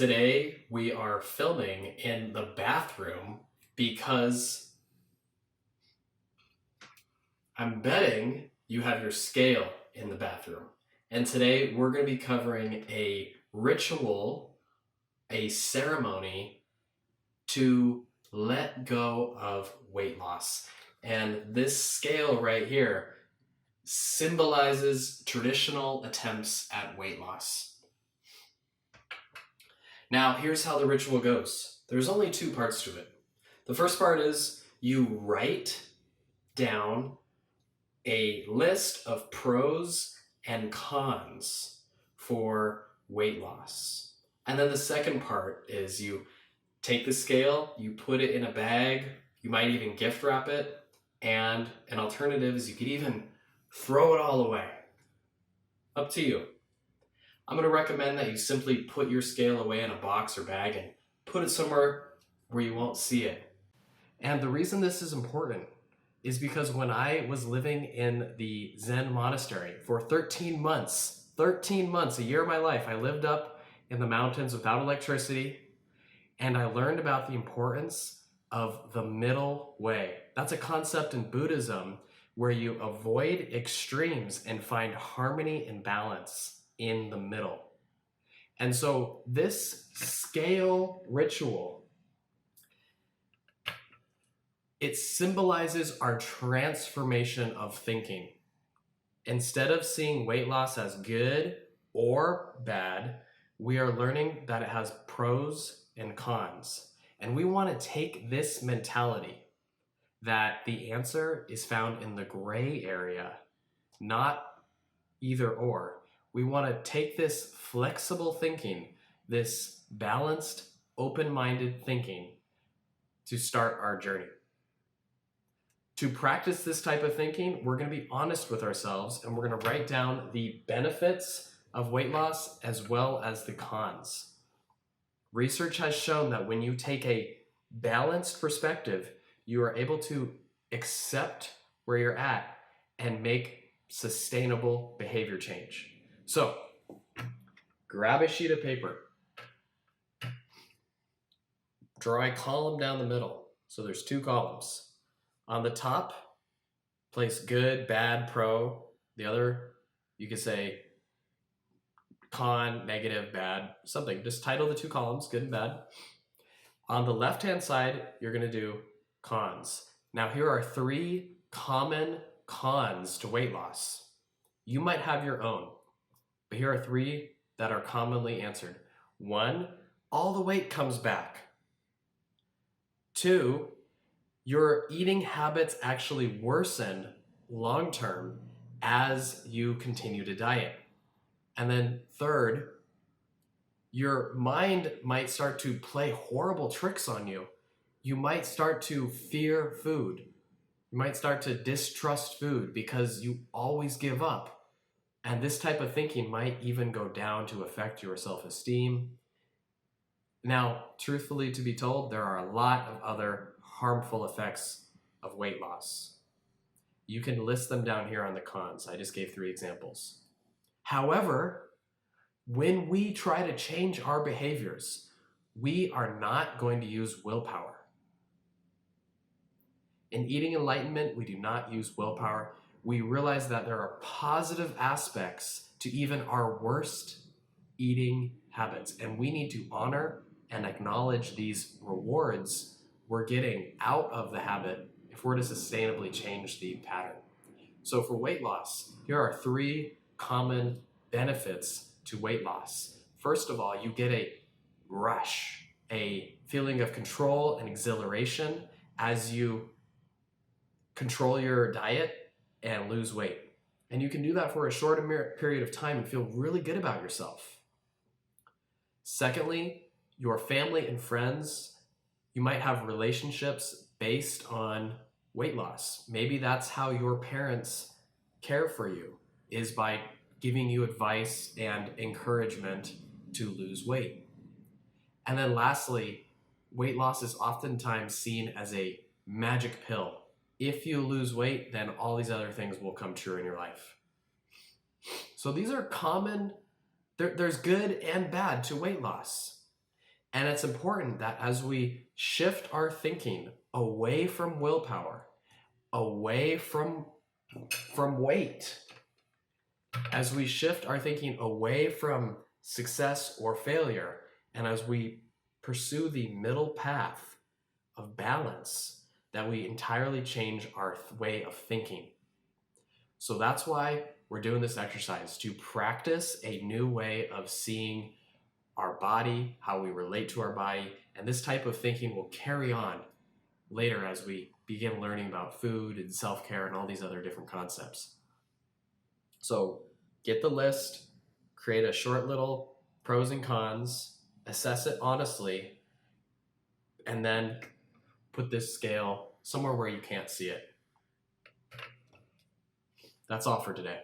Today we are filming in the bathroom because I'm betting you have your scale in the bathroom. And today we're going to be covering a ritual, a ceremony to let go of weight loss. And this scale right here symbolizes traditional attempts at weight loss. Now, here's how the ritual goes. There's only two parts to it. The first part is you write down a list of pros and cons for weight loss. And then the second part is you take the scale, you put it in a bag, you might even gift wrap it, and an alternative is you could even throw it all away. Up to you. I'm going to recommend that you simply put your scale away in a box or bag and put it somewhere where you won't see it. And the reason this is important is because when I was living in the Zen monastery for 13 months, a year of my life, I lived up in the mountains without electricity, and I learned about the importance of the middle way. That's a concept in Buddhism where you avoid extremes and find harmony and balance in the middle. And so this scale ritual, it symbolizes our transformation of thinking. Instead of seeing weight loss as good or bad, we are learning that it has pros and cons. And we want to take this mentality that the answer is found in the gray area, not either or. We want to take this flexible thinking, this balanced, open-minded thinking to start our journey. To practice this type of thinking, we're going to be honest with ourselves and we're going to write down the benefits of weight loss as well as the cons. Research has shown that when you take a balanced perspective, you are able to accept where you're at and make sustainable behavior change. So, grab a sheet of paper, draw a column down the middle. So there's two columns. On the top, place good, bad, pro. The other, you could say con, negative, bad, something. Just title the two columns, good and bad. On the left-hand side, you're going to do cons. Now, here are three common cons to weight loss. You might have your own, but here are three that are commonly answered. 1, all the weight comes back. 2, your eating habits actually worsen long-term as you continue to diet. And then 3rd, your mind might start to play horrible tricks on you. You might start to fear food. You might start to distrust food because you always give up. And this type of thinking might even go down to affect your self-esteem. Now, truthfully to be told, there are a lot of other harmful effects of weight loss. You can list them down here on the cons. I just gave 3 examples. However, when we try to change our behaviors, we are not going to use willpower. In eating enlightenment, we do not use willpower. We realize that there are positive aspects to even our worst eating habits, and we need to honor and acknowledge these rewards we're getting out of the habit if we're to sustainably change the pattern. So for weight loss, here are 3 common benefits to weight loss. First of all, you get a rush, a feeling of control and exhilaration as you control your diet and lose weight. And you can do that for a short period of time and feel really good about yourself. Secondly, your family and friends, you might have relationships based on weight loss. Maybe that's how your parents care for you, is by giving you advice and encouragement to lose weight. And then lastly, weight loss is oftentimes seen as a magic pill. If you lose weight, then all these other things will come true in your life. So these are common, there's good and bad to weight loss. And it's important that as we shift our thinking away from willpower, away from weight, as we shift our thinking away from success or failure, and as we pursue the middle path of balance, that we entirely change our way of thinking. So that's why we're doing this exercise, to practice a new way of seeing our body, how we relate to our body, and this type of thinking will carry on later as we begin learning about food and self-care and all these other different concepts. So get the list, create a short little pros and cons, assess it honestly, and then put this scale somewhere where you can't see it. That's all for today.